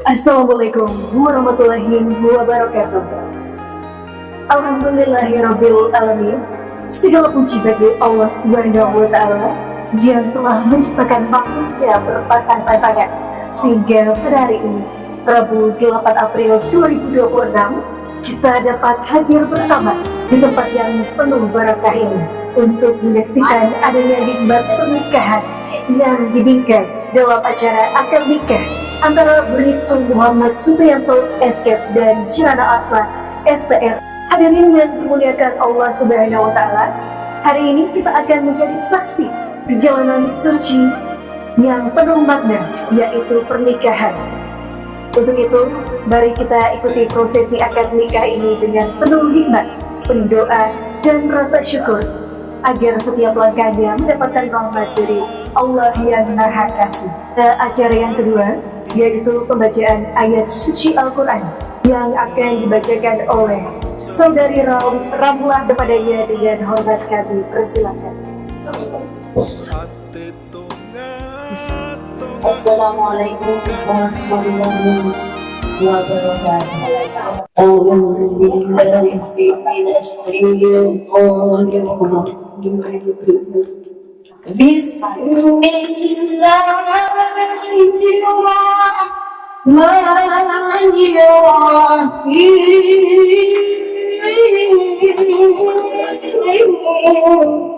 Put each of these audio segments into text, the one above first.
Assalamualaikum warahmatullahi wabarakatuh. Alhamdulillahirabbil alamin. Segala puji bagi Allah Subhanahu wa taala yang telah menciptakan manusia berpasang-pasangan sehingga pada hari ini Rabu 8 April 2026 kita dapat hadir bersama di tempat yang penuh barakah ini untuk menyaksikan adanya nikmat pernikahan yang dibingkai dalam acara akad nikah antara Bribtu Muhammad Supriyanto Escape dan Kirana Atma SPR. Hadirin yang dimuliakan Allah Subhanahu wa taala, hari ini kita akan menjadi saksi perjalanan suci yang penuh makna, yaitu pernikahan. Untuk itu, mari kita ikuti prosesi akad nikah ini dengan penuh hikmat, penuh doa, dan rasa syukur agar setiap langkahnya mendapatkan rahmat dari Allah yang Maha Kasih. Acara yang kedua yaitu pembacaan ayat suci Al-Quran yang akan dibacakan oleh Saudari Ramlah kepadanya dengan hormat kami persilakan. Assalamualaikum warahmatullahi wabarakatuh. A'udzu billahi minasy syaithanir rajim. Bismillahirrahmanirrahim.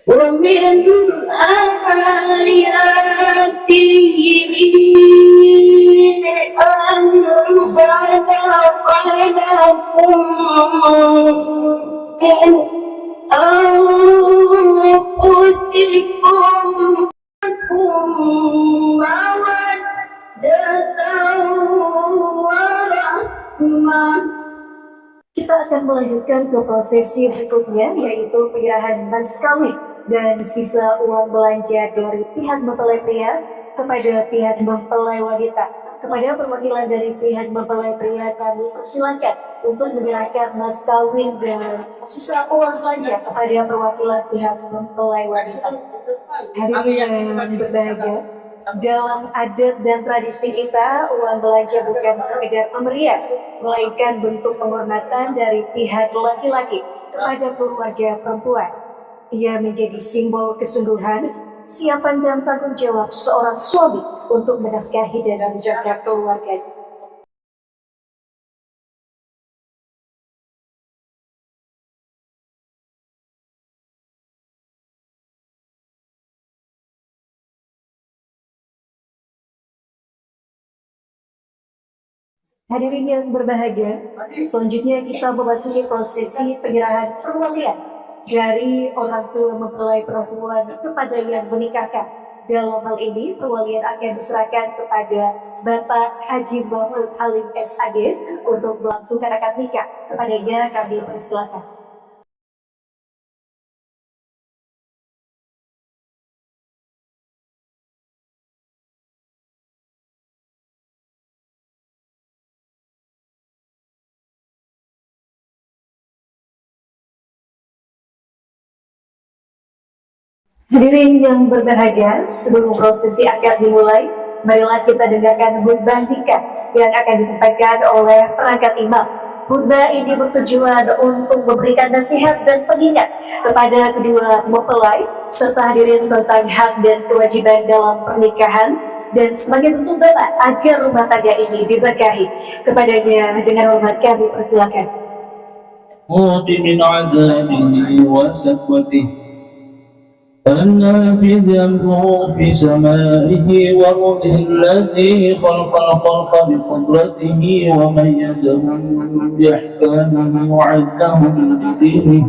ومن آياته أن خلق لكم من أنفسكم مودة ورحمة. Kita akan melanjutkan ke prosesi berikutnya, yaitu penyerahan mas kawin dan sisa uang belanja dari pihak mempelai pria kepada pihak mempelai wanita. Kepada perwakilan dari pihak mempelai pria, kami persilakan untuk menyerahkan mas kawin dan sisa uang belanja kepada perwakilan pihak mempelai wanita. Hadirin yang berbahagia, dalam adat dan tradisi kita, uang belanja bukan sekedar pemberian, melainkan bentuk penghormatan dari pihak laki-laki kepada keluarga perempuan. Ia menjadi simbol kesungguhan, siapan dan tanggung jawab seorang suami untuk menafkahi dan menjaga keluarganya. Hadirin yang berbahagia, selanjutnya kita memasuki prosesi penyerahan perwalian dari orang tua mempelai perempuan kepada yang menikahkan. Dalam hal ini, perwalian akan diserahkan kepada Bapak Haji Mahfud Halim SAG untuk melangsungkan akad nikah. Kepadanya kami persilakan. Hadirin yang berbahagia, sebelum prosesi akad dimulai, marilah kita dengarkan khutbah nikah yang akan disampaikan oleh perangkat imam. Khutbah ini bertujuan untuk memberikan nasihat dan pengingat kepada kedua mempelai serta hadirin tentang hak dan kewajiban dalam pernikahan dan sebagai bentuk doa agar rumah tangga ini diberkahi. Kepadanya dengan hormat kami persilakan. من عذابه وسكوته النافذ أمره في سمائه وروده الذي خلق الخلق بقدرته وميزهم بأحكامه وعزهم بدينه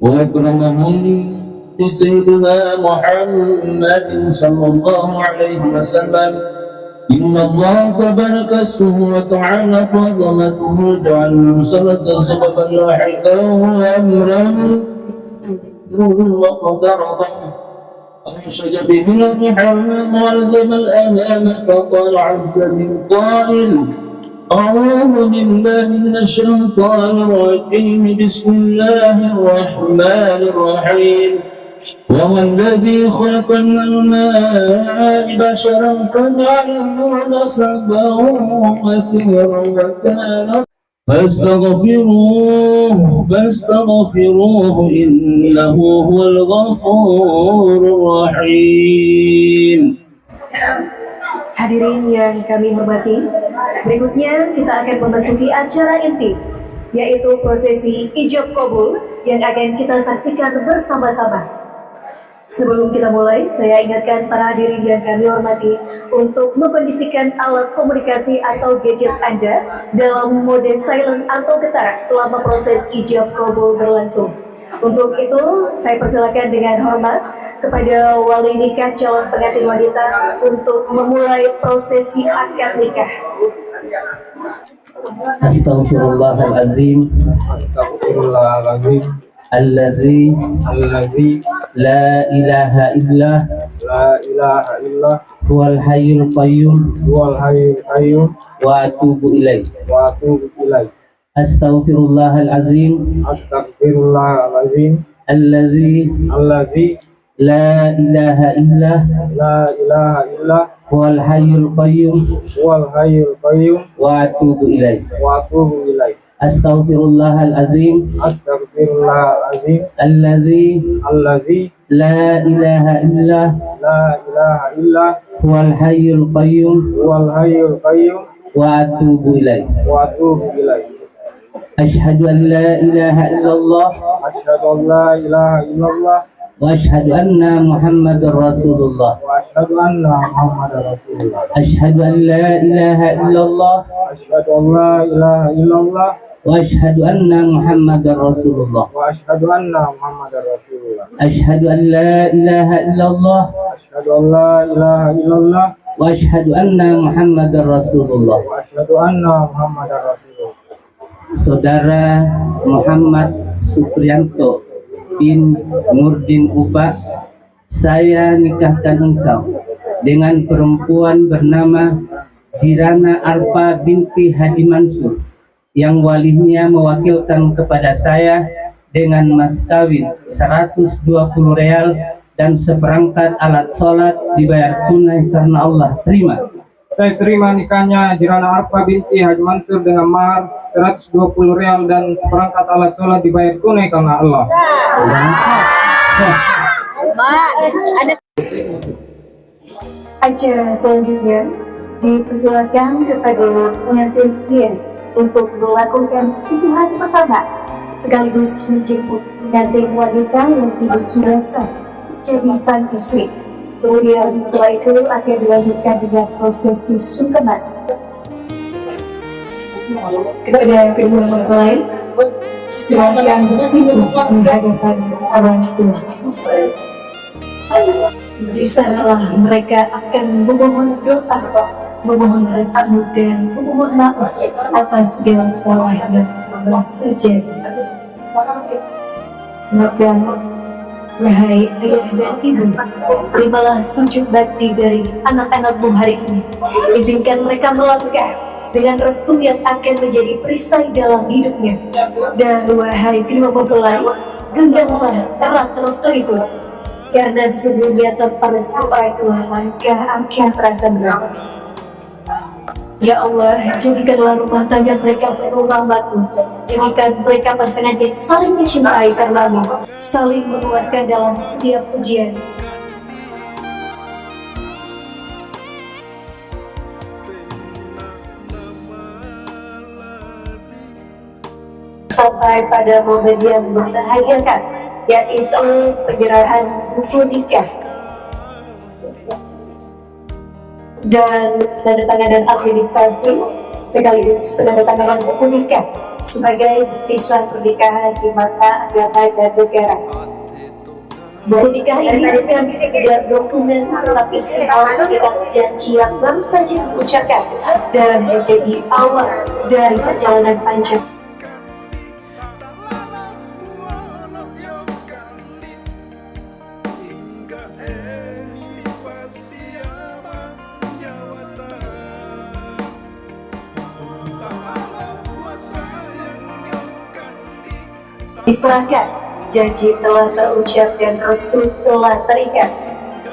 وأكرمهم بسيدنا محمد صلى الله عليه وسلم. إن الله تبارك اسمه وتعالى عظمته جعل الصلاة سببا لاحقا وأمرا وقدره أنشج به الرحم والزم الأمام فقال عز من قائل أعوذ بالله من الشيطان الرجيم بسم الله الرحمن الرحيم وهو الذي خلق من الماء بشرا فجعله نسبا وسيرا وكان فاستغفروه إنه هو الغفور الرحيم. Hadirin yang kami hormati, berikutnya kita akan memasuki acara inti, yaitu prosesi ijab kabul yang akan kita saksikan bersama-sama. Sebelum kita mulai, saya ingatkan para hadirin yang kami hormati untuk mengkondisikan alat komunikasi atau gadget Anda dalam mode silent atau getar selama proses ijab kabul berlangsung. Untuk itu, saya persilakan dengan hormat kepada wali nikah calon pengantin wanita untuk memulai prosesi akad nikah. Astaghfirullahalazim. Astaghfirullahaladzim. Allazi la ilaha illah La ilaha illallah. huwal hayyul qayyum Huwal hayyul qayyum. wa atubu ilaih. Wa atubu ilaih. Astaghfirullahalazim. Astaghfirullahaladzim. Allazi Allazi la ilaha illah la ilaha illallah. huwal hayyul qayyum Huwal hayyul qayyum. wa atubu ilaih. Wa atubu ilaih. Astaghfirullahalazim. Astaghfirullahaladzim. Allazi Allazi la ilaha illah la ilaha illallah. huwal hayyul qayyum Huwal hayyul qayyum. wa atubu ilaih. Wa atubu ilaih. Asyhadu an la ilaha illallah Asyhadu an la ilaha illallah. wa asyhadu anna Muhammadar Rasulullah. Wa asyhadu anna Muhammadar Rasulullah. Asyhadu an la ilaha illallah Asyhadu an la ilaha illallah. wa asyhadu anna Muhammadar Rasulullah. Wa asyhadu anna Muhammadar Rasulullah. Asyhadu an la ilaha illallah Asyhadu an la ilaha illallah. wa asyhadu anna Muhammadar Rasulullah. Wa asyhadu anna Muhammadar Rasulullah. Saudara Muhammad Supriyanto bin Nurdin Upa, saya nikahkan engkau dengan perempuan bernama Jirana Arpa binti Haji Mansur yang walinya mewakilkan kepada saya dengan mas kawin 120 real dan seperangkat alat sholat dibayar tunai karena Allah. Terima. Saya terima nikahnya Jirana Arpa binti Haji Mansur dengan mahar 120 real dan seperangkat alat sholat dibayar tunai karena Allah. Acara selanjutnya dipersilakan kepada pengantin pria untuk melakukan sentuhan pertama sekaligus menjemput pengantin wanita yang tidak sudah sah jadi sang istri. Kemudian setelah itu akan dilanjutkan dengan prosesi sungkeman. Kepada kedua mempelai, silakan bersih menghadapan orang tua. Di sanalah mereka akan memohon doa, memohon restu dan memohon maaf atas segala salah yang telah terjadi. Maka, wahai ayah dan ibu, terimalah sujud bakti dari anak-anakmu hari ini. Izinkan mereka melangkah dengan restu yang akan menjadi perisai dalam hidupnya. Dan wahai kedua mempelai, genggamlah erat restu itu, karena sesungguhnya tanpa restu orang tua langkah akan terasa berat. Ya Allah, jadikanlah rumah tangga mereka penuh rahmat-Mu. Jadikan mereka pasangan yang saling mencintai karena-Mu, saling menguatkan dalam setiap ujian. Sampai pada momen yang membahagiakan, yaitu penyerahan buku nikah dan penandatanganan administrasi sekaligus penandatanganan buku nikah sebagai bukti sah pernikahan di mata agama dan negara. Buku nikah ini bukan sekedar dokumen, tetapi simbol peringatan janji yang baru saja diucapkan dan menjadi awal dari perjalanan panjang. diserahkan, janji telah terucap dan restu telah terikat.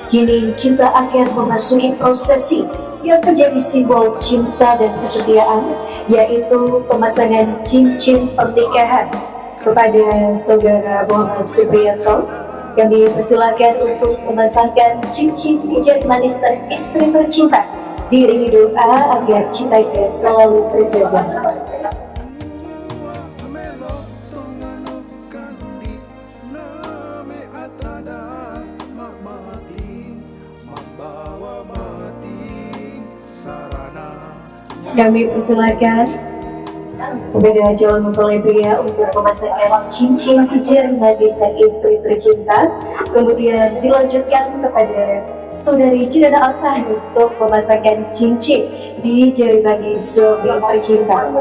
Kini kita akan memasuki prosesi yang menjadi simbol cinta dan kesetiaan, yaitu pemasangan cincin pernikahan. Kepada saudara Muhammad Supriyanto, kami persilakan untuk memasangkan cincin di jari manis sang istri tercinta. Diiringi doa agar cintanya selalu terjaga. Kami persilakan kepada calon mempelai pria untuk memasangkan cincin di jari manis sang istri tercinta. Kemudian dilanjutkan kepada saudari Jirana Al-Fahmi untuk memasangkan cincin di jari manis suami tercinta.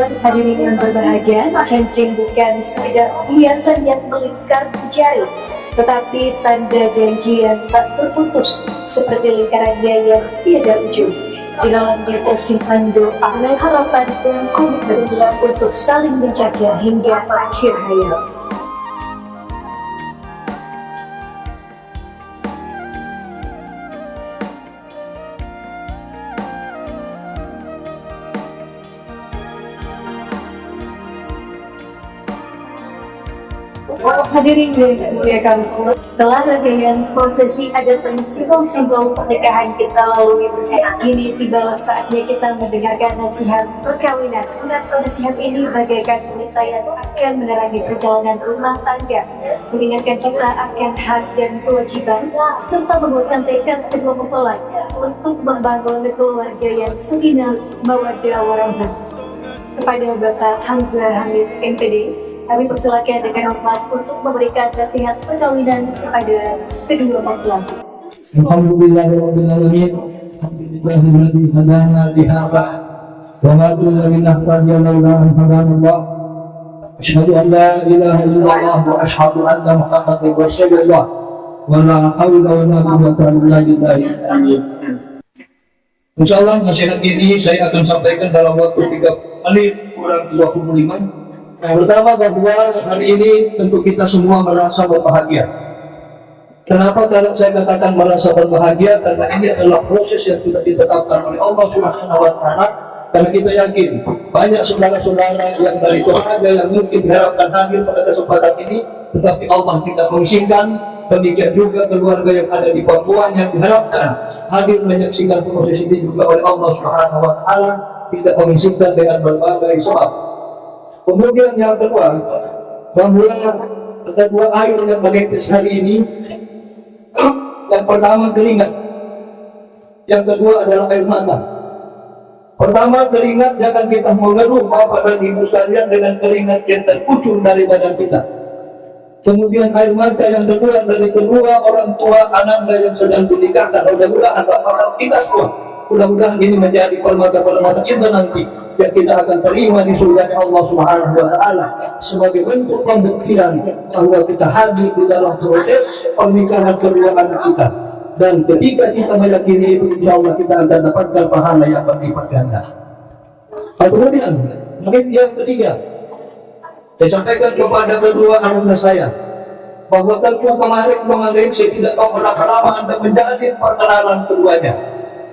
Hadirin yang berbahagia, cincin bukan sekedar hiasan yang melingkar di jari, tetapi tanda janji yang tak terputus, seperti lingkarannya yang tiada ujung. Di dalamnya tersimpan doa, harapan dan komitmen untuk saling menjaga hingga akhir hayat. Hadirin yang dimuliakan, setelah rangkaian prosesi adat dan simbol-simbol pernikahan kita lalui bersama, kini tiba saatnya kita mendengarkan nasihat perkawinan. Nasihat ini bagaikan pelita yang akan menerangi perjalanan rumah tangga, mengingatkan kita akan hak dan kewajiban, serta menguatkan tekad kedua mempelai untuk membangun keluarga yang sakinah, mawaddah warahmah. Kepada Bapak Hamzah Hamid MPD, kami persilakan dengan hormat untuk memberikan nasihat perkawinan kepada kedua mempelai. Alhamdulillahirrahmanirrahim. Alhamdulillahilladzi hadana lihadza wa ma kunna linahtadiya laula an hadana Allah. Asyhadu an la ilaha illallah wa asyhadu anna Muhammadar Rasulullah wa la haula wa la quwwata illa billahil aliyyil azim. Insyaallah nasihat ini saya akan sampaikan dalam waktu 3 menit kurang 25. Pertama, bahwa hari ini tentu kita semua merasa berbahagia. Kenapa kalau saya katakan merasa berbahagia? Karena ini adalah proses yang sudah ditetapkan oleh Allah Subhanahu wa Ta'ala. Karena kita yakin banyak saudara-saudara yang dari keluarga yang mungkin diharapkan hadir pada kesempatan ini, tetapi Allah tidak mengizinkan. Demikian juga keluarga yang ada di Papua yang diharapkan hadir menyaksikan proses ini juga oleh Allah Subhanahu wa Ta'ala tidak mengizinkan dengan berbagai sebab. Kemudian yang kedua, bahwa ada 2 air yang menetes hari ini. Yang pertama keringat, yang kedua adalah air mata. Pertama keringat, jangan kita mengeluh Bapak dan Ibu sekalian dengan keringat yang terkucur dari badan kita. Kemudian air mata yang kedua dari kedua orang tua ananda yang sedang dinikahkan. Mudah-mudahan Bapak kita semua, mudah-mudahan ini menjadi permata-permata indah nanti yang kita akan terima di surga Allah Subhanahu wa Ta'ala sebagai bentuk pembuktian bahwa kita hadir di dalam proses pernikahan kedua anak kita. Dan ketika kita meyakini itu, insya Allah kita akan dapatkan pahala yang berlipat ganda. Kemudian menit yang ketiga, saya sampaikan kepada kedua anak saya bahwa tentu kemarin saya tidak tahu berapa lama Anda menjalani perkenalan keduanya.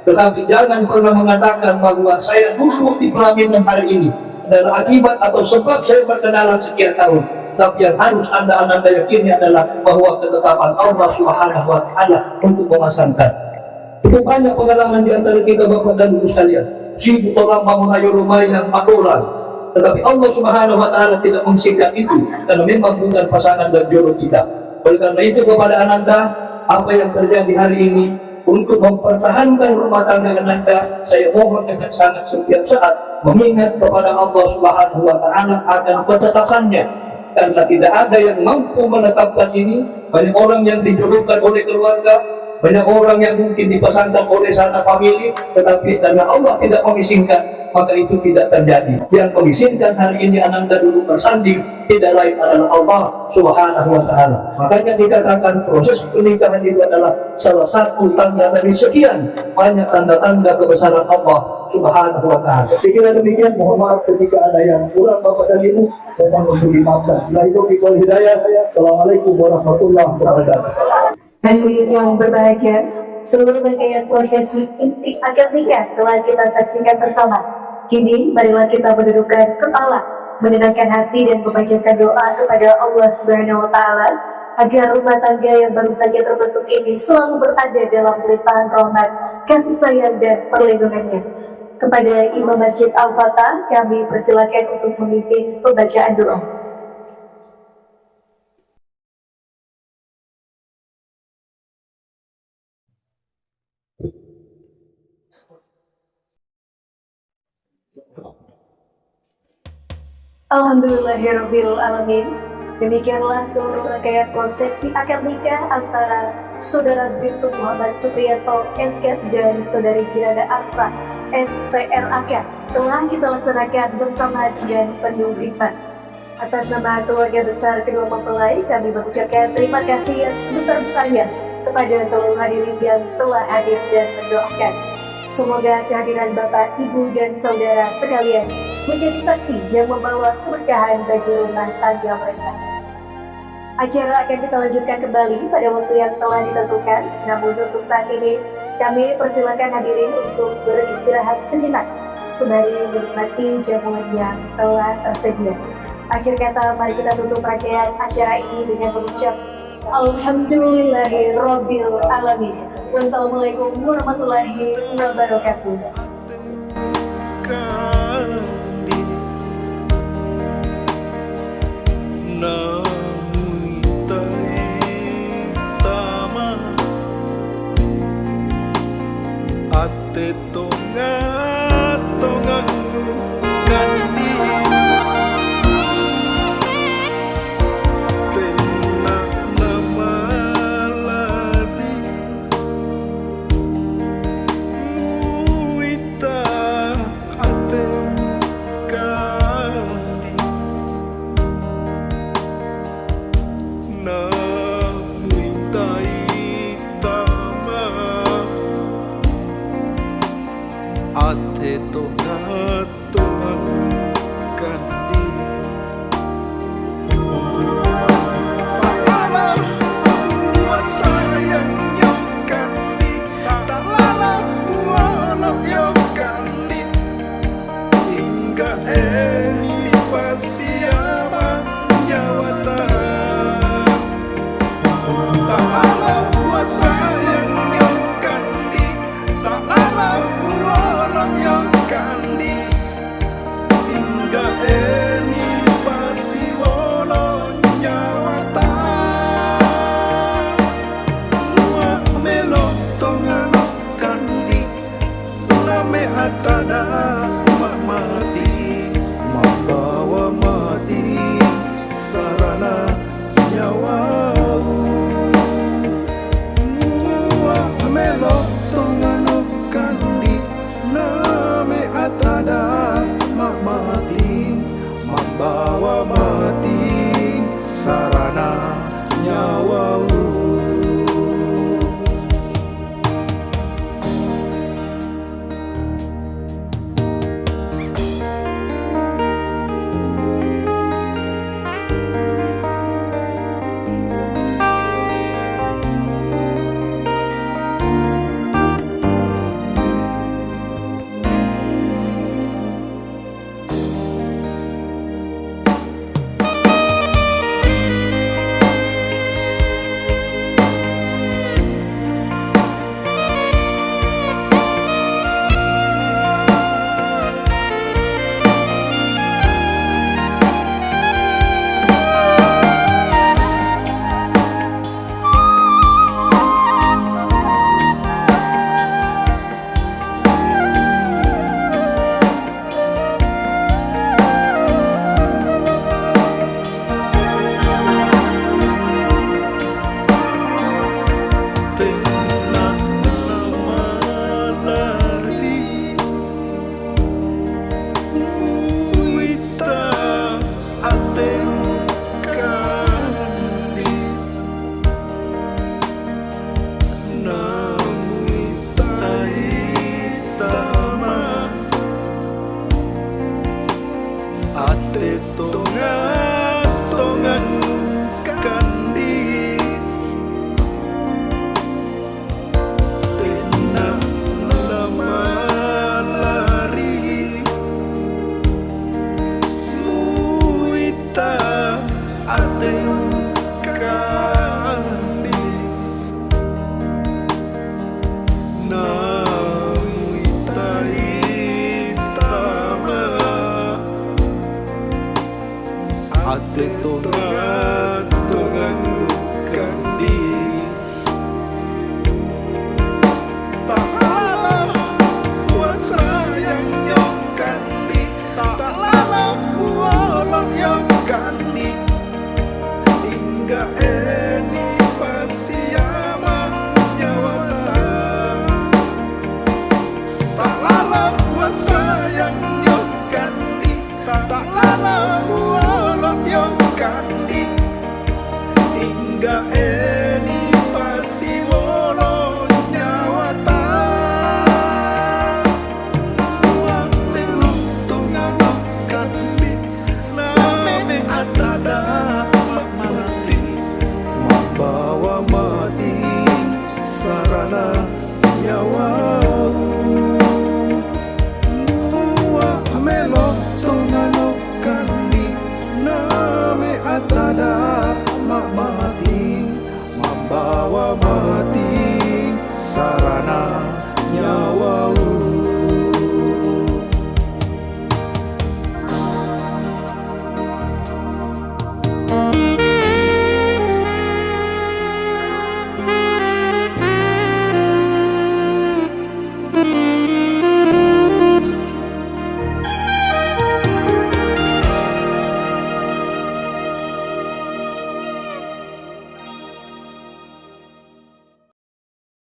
Tetapi jangan pernah mengatakan bahwa saya duduk di pelaminan hari ini adalah akibat atau sebab saya berkenalan sekian tahun. Tapi yang harus Anda yakini adalah bahwa ketetapan Allah Subhanahu wa Ta'ala untuk memasangkan. Cukup banyak pengalaman di antara kita Bapak dan Ibu sekalian. Sibuk orang bangun ayo rumah yang 4 orang. Tetapi Allah Subhanahu wa Ta'ala tidak mengizinkan itu karena memang bukan pasangan dan jodoh kita. Oleh karena itu kepada Anda, apa yang terjadi hari ini untuk mempertahankan rumah tangga Anda, saya mohon dengan sangat setiap saat mengingat kepada Allah Subhanahu wa Ta'ala akan ketetapannya. Karena tidak ada yang mampu menetapkan ini. Banyak orang yang dijodohkan oleh keluarga, banyak orang yang mungkin dipasangkan oleh sana famili, tetapi karena Allah tidak mengizinkan, maka itu tidak terjadi. Yang mengizinkan hari ini Ananda dulu bersanding tidak lain adalah Allah Subhanahu wa Ta'ala. Makanya dikatakan proses pernikahan itu adalah salah satu tanda dari sekian banyak tanda-tanda kebesaran Allah Subhanahu wa Ta'ala. Sekiranya demikian, mohon maaf ketika ada yang kurang Bapak dan Ibu, mohon untuk dimaafkan. Bila itu wal hidayah. Assalamualaikum warahmatullahi wabarakatuh. Hadirin yang berbahagia, seluruh rangkaian prosesi inti akad nikah telah kita saksikan bersama. Kini, marilah kita mendudukkan kepala, menenangkan hati dan memanjatkan doa kepada Allah Subhanahu wa Ta'ala agar rumah tangga yang baru saja terbentuk ini selalu berada dalam limpahan rahmat, kasih sayang dan perlindungannya. Kepada Imam Masjid Al-Fatah, kami persilakan untuk memimpin pembacaan doa. Alhamdulillahirabbil alamin. Demikianlah seluruh rangkaian prosesi akad nikah antara Saudara Bribtu Muhammad Supriyanto SK dan Saudari Jiranda Arfa SPRAK telah kita laksanakan bersama dengan penuh hikmat. Atas nama keluarga besar kedua mempelai, kami mengucapkan terima kasih yang sebesar-besarnya kepada seluruh hadirin yang telah hadir dan mendoakan. Semoga kehadiran Bapak, Ibu, dan Saudara sekalian menjadi saksi yang membawa keberkahan bagi rumah tangga mereka. Acara akan kita lanjutkan kembali pada waktu yang telah ditentukan, namun untuk saat ini kami persilakan hadirin untuk beristirahat sejenak sembari menikmati jamuan yang telah tersedia. Akhir kata, mari kita tutup rangkaian acara ini dengan mengucap Alhamdulillahirabbil alamin. Wassalamualaikum warahmatullahi wabarakatuh. Ate tonga-tongaku kandi Tena nama ladi Muita ate kandi Muita itama Ate tonga-tongaku kandi Tak lala buat sayang yang kandi Tak lala walau yang kandi Hingga ini pasiama nyawatan Tak lala buat sayang yang kandi Tak lala orang yang kandi hingga ini pasti walau nyawatan Mua melok tongan kandi Name atada mati Membawa mati sarana nyawa Mua melok tongan kandi Name atada mati Membawa mati sarana nyawa ateu kandi namu itama ate tongan kandi tak lala puasa yang nyokandi tak lala uolok yang kandi hingga eni pasiama nyawata tak lala puasa yang nyokandi tak lala uolok yang kandi hingga eni pasiwolo nyawata uang belum tungano kandi name atada mati membawa mati sarana nyawa melo tungano kandi name atada